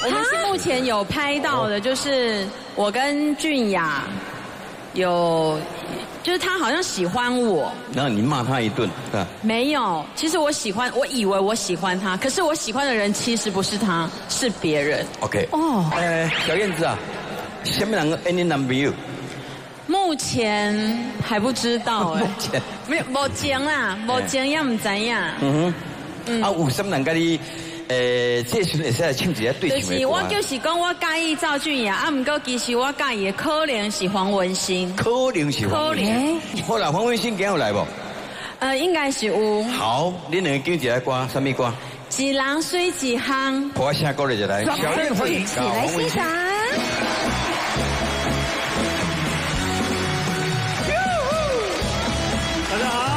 我们目前有拍到的，就是我跟俊雅有，就是他好像喜欢我，然后你骂他一顿，啊？没有，其实我以为我喜欢他，可是我喜欢的人其实不是他，是别人。OK。哦。小燕子啊，什么人跟你男朋友？目前还不知道哎。目前没有，目前啦，目前也唔知呀。嗯哼。啊，有什么人跟你？这时会使来唱一下对唱的歌。就是我就是讲我介意赵俊雅，不过其实我介意的可能是黄文兴。可能是黄文兴。好啦，黄文兴今天有来不？应该是有。好，你两个唱一下歌，什么歌？一人水一行。我下歌了就来。小燕欢迎，来欣赏。大家好。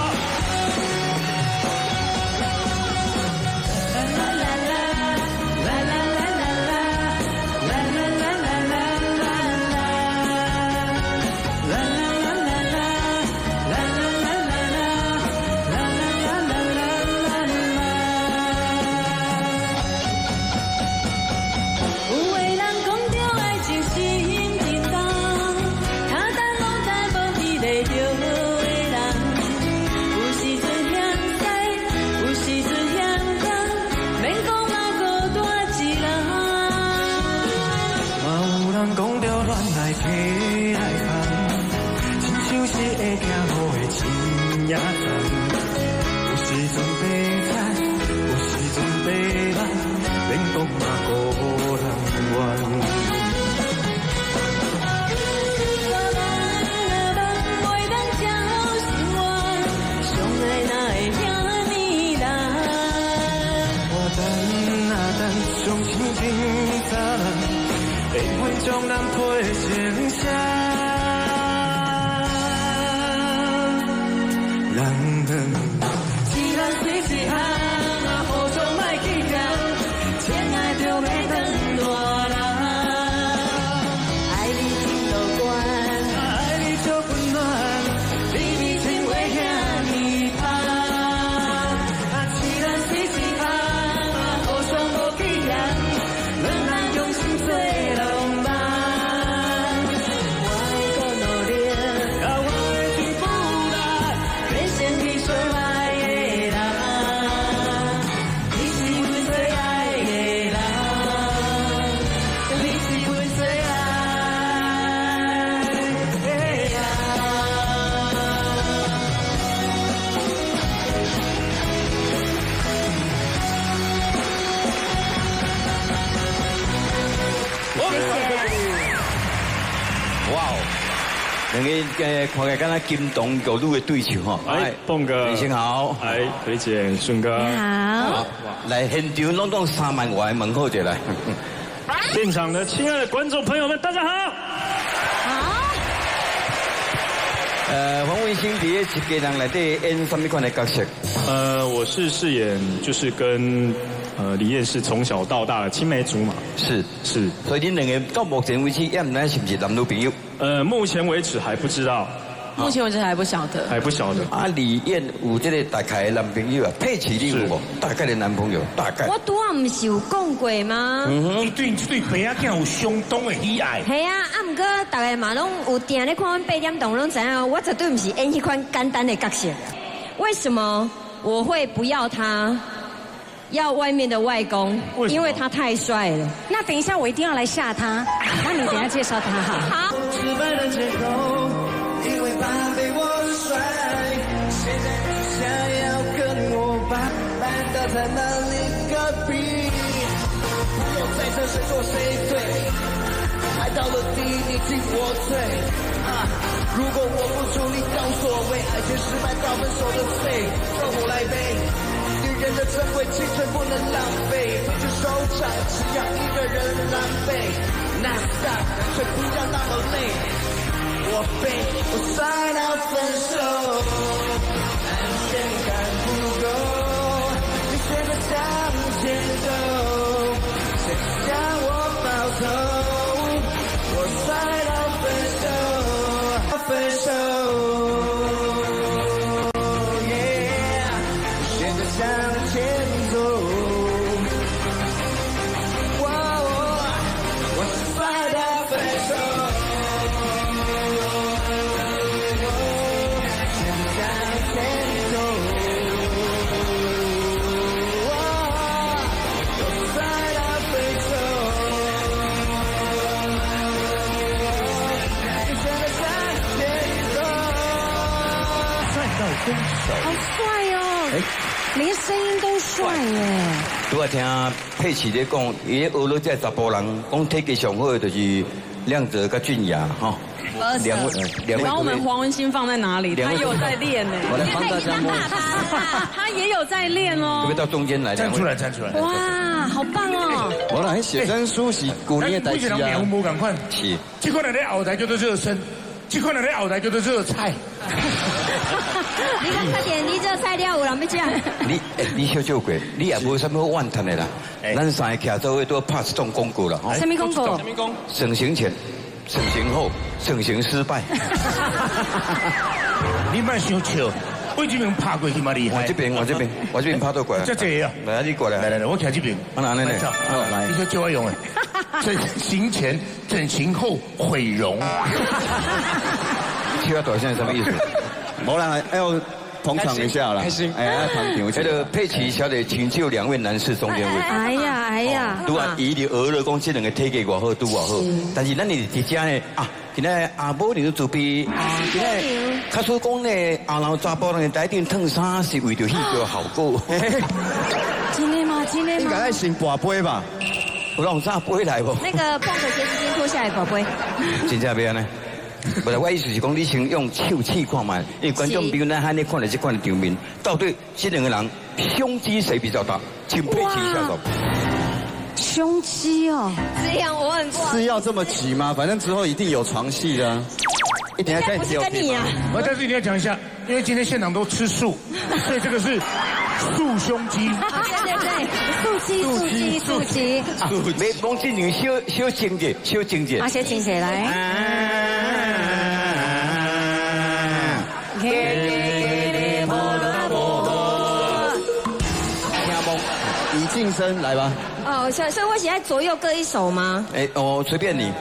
将咱配成啥？人一人水一行，互相莫计较，亲爱就要当大人。爱你情乐观，爱你就温暖，你比情话遐尼香。一人水一行，互相无计量，两人用心做浪漫。两个看起来敢若金童玉女的对唱吼。哎，蹦哥，你好。哎，裴姐，顺哥。你好。来现场拢动3万外门口就来。现场的亲爱的观众朋友们，大家好。好。黄文兴伫一家人内底演什么款的角色？我是饰演就是跟李燕是从小到大的青梅竹马。是。所以你两个到目前为止也唔知是不是男女朋友？目前为止还不知道。目前为止还不晓得。还不晓得。啊，李燕有这个大概的男朋友啊，佩奇你有无？大概的男朋友，大概。我拄啊唔是有讲过吗？你对爸仔囝有相当的喜爱。系啊，不过大家嘛拢有定咧看阮8点档，拢知影我绝对唔是演迄款简单的角色。为什么我会不要他？要外面的外公，因为他太帅了。那等一下我一定要来吓他，那你等一下介绍他哈。好。失败的借口，因为怕被我甩，现在就想要跟我搬到他那里隔壁，不用再争谁错谁对，爱到了底你进我罪如果我不处理到所谓爱情失败到分手的罪，让我来背。女人的珍贵青春不能浪费，不去收场，只要一个人狼狈。Non stop，却不要那么累。我背，我摔到分手，安全感不够，你选择向前走，谁向我抱头？我摔到分手。向前走，帅哦，连声音都帅耶。拄啊听佩奇咧讲，伊俄罗这查甫人讲体格上好的就是亮泽跟俊雅哈。两位，把我们黄文兴放在哪里？他有在练呢。我来帮大家摸。他也有在练哦。可不可以到中间来？站出来，站出来。哇，好棒哦！我来写真书是古年的代志啊。无赶快。是。这款人咧后台叫做热身，这款人咧后台叫做热菜。你看快点，你热菜了有人要吃。你小酒鬼，你也无什么怨叹的啦。咱三个徛做位都拍这种广告啦。什么广告？省行前。盛行后，盛行失败。你莫想笑，我这边拍过去嘛厉害。我这边拍到过来。这这样。来，你过来。来，我徛这边。哪呢？来，你说叫我用诶。整形前、整形后毁容。切短线什么意思？没人要捧场一下啦，开心。哎，捧场。这个佩奇小姐请就两位男士中间位。哎呀，拄啊，伊的俄勒讲这两个体格偌好，拄偌好。但是咱哋伫遮呢啊，今仔阿母娘准备，今仔较说讲呢，阿老查甫人第一件烫衫是为着迄个效果。真的吗？应该爱先跋杯吧？有让啥杯来不？那个碰的鞋子先脱下来，宝贝。真正要安尼？不是，我意思是讲，你先用手试看嘛，因为观众朋友咱喊你看了这款的场面，到底这两个人胸肌谁比较大？请佩奇下手。胸肌哦，这样我很挂。是要这么挤吗？反正之后一定有床戏的。一定要再不是跟你啊！我在这里要讲一下，因为今天现场都吃素，所以这个是素胸肌。对，素肌。没帮这女小情节，小情节。啊，小情节来。以晋升来吧。哦，所以我写在左右各一首吗？随便你。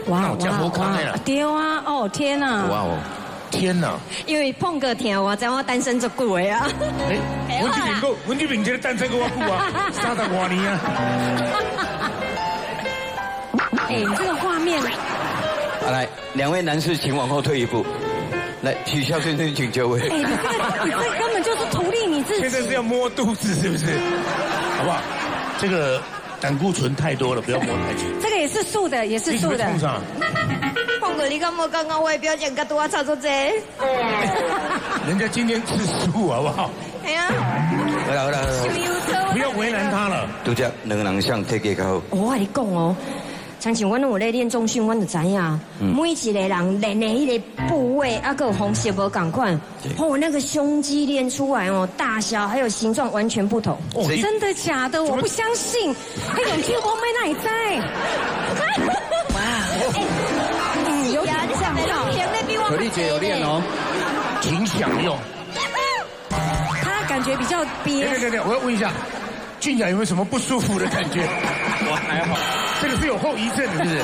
哇，对啊，哦天哪！哇哦，天哪！因为碰个天，我知我单身足久的啊。文俊炳这个单身够我久啊，30多年啊。这个画面。来，两位男士请往后退一步。来，许孝先生请就位。你这根本就是图利你自己。现在是要摸肚子是不是？好不好？这个胆固醇太多了，不要摸太紧。这个也是素的，也是素的。碰上。碰哥，你敢莫刚刚我的表情跟多差不多这？人家今天吃素好不好？哎呀。好了。不要为难他了。都这两个人像体格较好。我跟你讲哦。相信我有在练重训，我就知影，每一个人练的迄个部位，啊，个方式无同款。那个胸肌练出来哦，大小还有形状完全不同。真的假的？我不相信。永庆我妹那里在？哇！有点像可丽姐有练哦，挺想用。他感觉比较憋。对，我要问一下，俊雅有没有什么不舒服的感觉？我还好。这个是有后遗症的，是不是？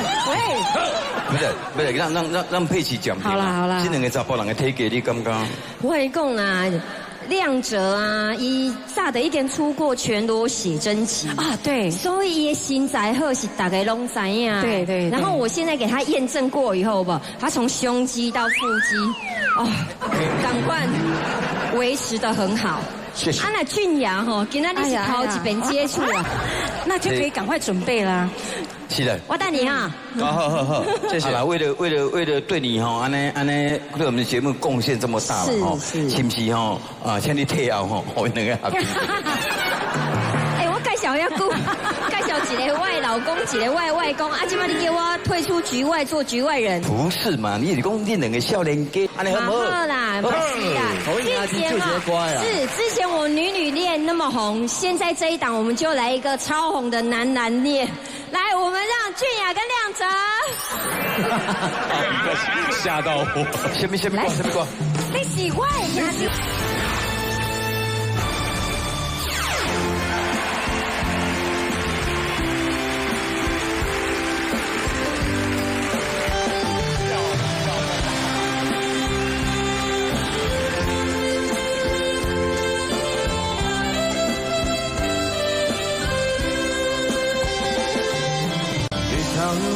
不是，让佩奇讲。好啦，这两个查甫人的体格，你感觉？我跟你讲啊，亮哲啊，伊炸的一点出过全裸写真集啊，对，所以伊身材好是大概拢知呀。对。然后我现在给他验证过以后吧，他从胸肌到腹肌，赶快维持得很好。谢谢。那俊雅哈，今天你是头一遍接触啊，那就可以赶快准备啦。是的。我带你哈。好，谢谢。好了，为了对你哈，安尼对我们的节目贡献这么大了哈，是不是哈？请你退后哈，我两个合作。我介绍一下介绍一个我的老公，一个我的外公，今晚你叫我退出局外做局外人。不是嘛？你讲你两个少年家，安尼好不好？好啦，不是啦。之前我女恋那么红，现在这一档我们就来一个超红的男恋。来，我们让俊雅跟亮哲。吓到我！什么歌？你喜欢呀？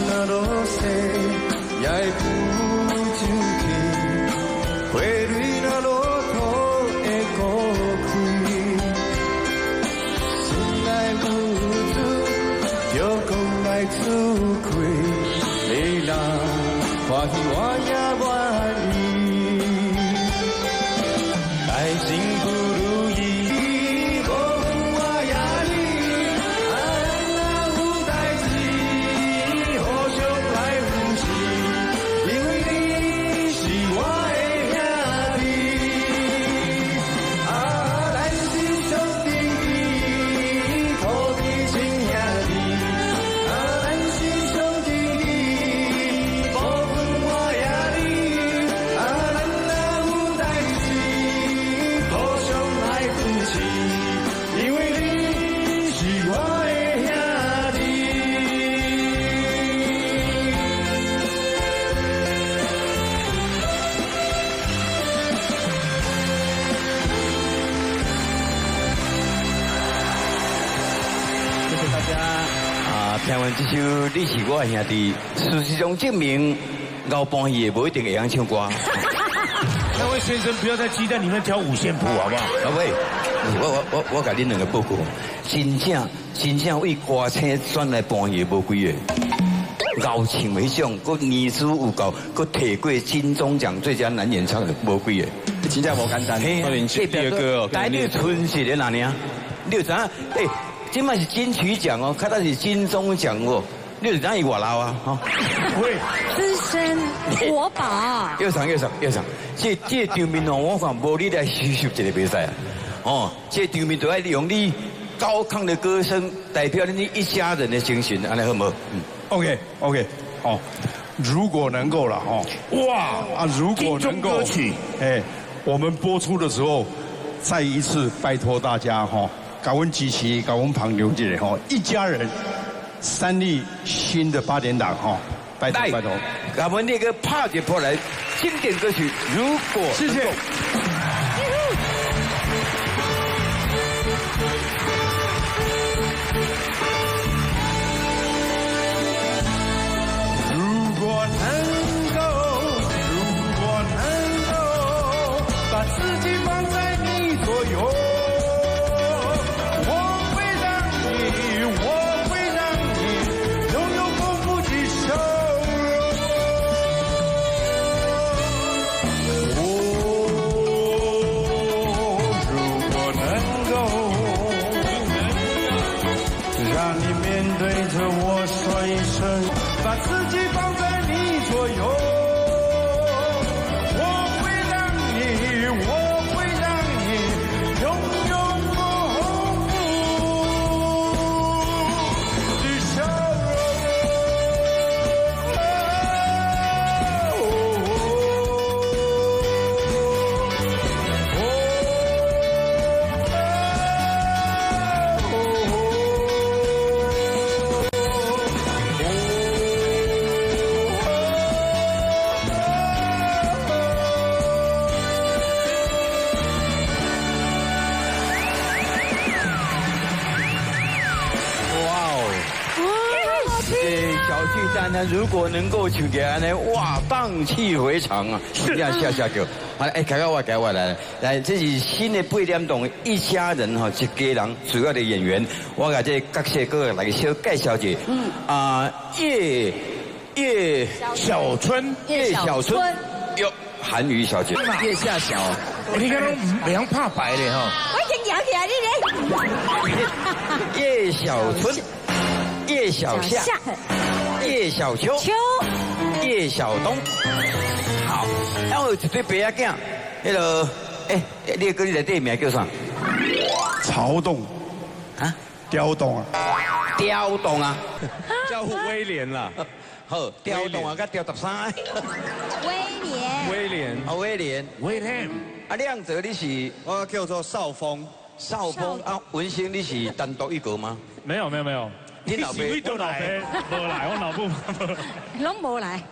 那路线也不进去，花蕊那路途有空来自亏，累了，欢喜我也愿意。爱情不如意，无分我也你，啊咱有代志，互相来扶持，因为你是我的兄弟。啊，咱是兄弟，土地亲兄弟。啊，咱是兄弟，无分我也你。啊，咱若有代志，互相来扶持，因为你是我的兄弟。谢谢大家啊！听完这首《你是我的兄弟》，事实上证明熬半夜不一定会晓唱歌。那位先生，不要在鸡蛋里面挑五线谱，好不好？啊喂，我甲恁两个报告，真正为歌星选来半夜无几个，熬唱迄种，佮年资有够，佮摕过金钟奖最佳男演唱的无几个。真正无简单。这第二个哦，台历春是咧哪年啊？你有知影？今麦是金曲奖哦，较早是金钟奖哦。你有知影伊偌老啊？吼，喂，资深国宝。越长。这场面哦，我看无你来虚受一个比赛啊。哦，这场面就要利用你高亢的歌声，代表你一家人的精神，安尼好无？OK， 哦，如果能够了哦，哇啊，如果能够，我们播出的时候，再一次拜托大家哈，甲阮支持，甲阮捧场一下哈，一家人，三立新的8点档哈，拜托。甲阮那个拍一波来经典歌曲，如果谢谢。如果能够把自己放在你左右，我会让你拥有丰富的笑容。如果能够让你面对着我说一声，把自己放在你左右，我会让你拥有丰富的笑那如果能够唱起来呢，哇，荡气回肠啊！这样下叫，好了，改我来，这是新的8点档一家人哈，一家人主要的演员，我把这角色各个来小介绍一下。叶小春，哟，韩语小姐，叶夏晓，你看都袂晓拍牌的哈。我已经摇起来你叶小春，叶小夏。叶小秋，叶小东，好，然后有一对白仔囝，那个，你个你的店名叫啥？曹洞，啊，刁洞啊，刁洞啊，叫威廉啦，好，刁洞啊，甲刁13，威廉，啊，亮泽你是？我叫做少峰啊，文星你是单独一个吗？没有。你老爸都来，无来，我老母拢无来。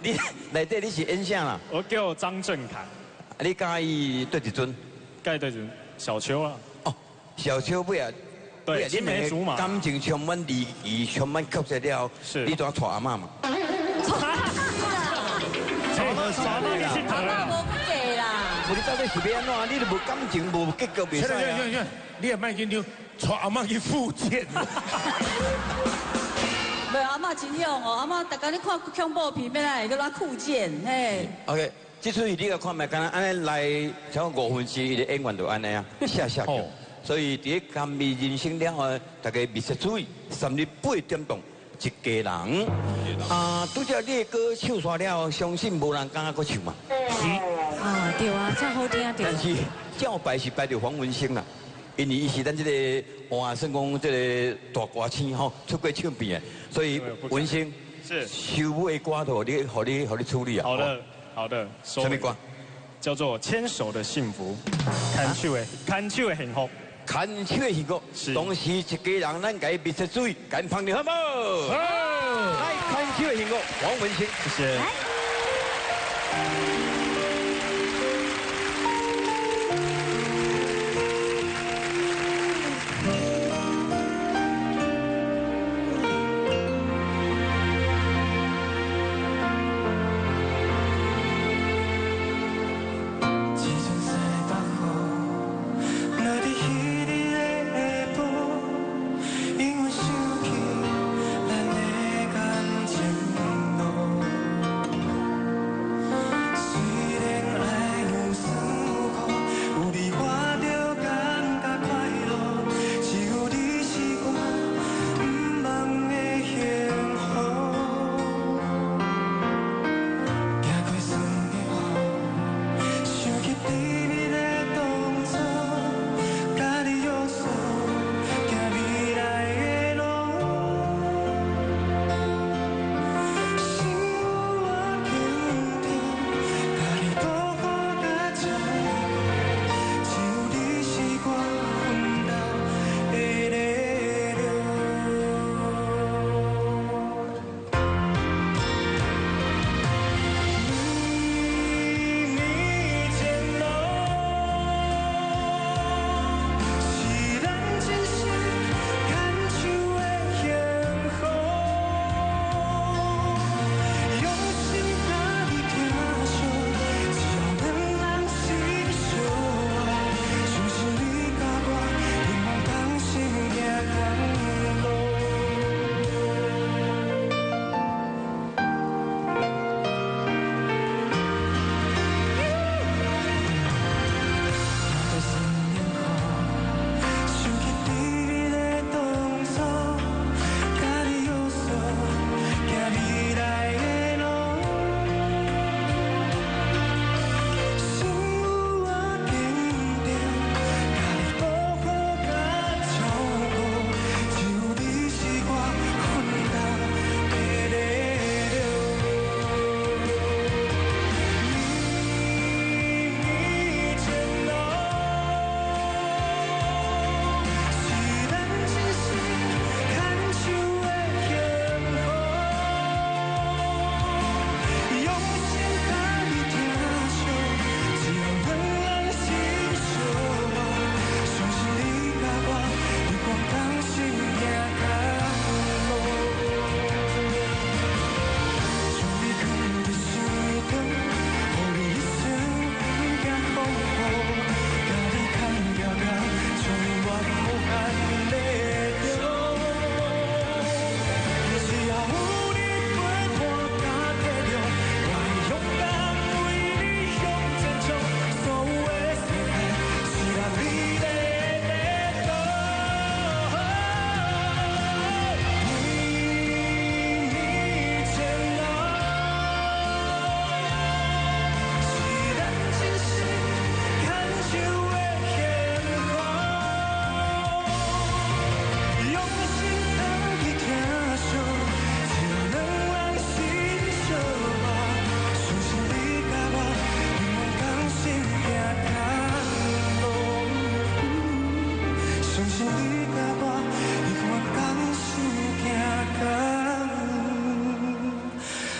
你内底你是演啥啦？我叫张振凯。你介意对一尊？对阵小秋啊。哦，小秋尾啊。对，青梅竹马。感情充满礼仪，充满曲折了。是。你怎娶阿嬷嘛？阿嬷无给啦。你到底是要安怎？你都无感情，无结局，袂使啊。你也卖紧张，带阿嬷去复健。真勇哦，阿妈大家你看恐怖片，要来个拉酷剑，嘿。OK， 这出戏你个看卖，敢若安尼来超过5分之一的演员就安尼啊，下下叫。所以伫个甘味人生了后，大家密切注意，3日8点钟，一家人。拄则你的歌唱煞了，相信无人敢搁唱嘛。是。啊，对啊，真好听对。但是照排是排着黄文兴啦。因为伊是咱这个哇，算讲这个大歌星吼，出过唱片的，所以文星是收尾的歌头，你处理啊。好的。什么歌？叫做《牵手的幸福》，牵手的幸福，牵手的幸福。是。同时一家人，咱该密切注意，赶放掉好不好？好。来，牵手的幸福，黄文兴，谢谢。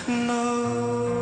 No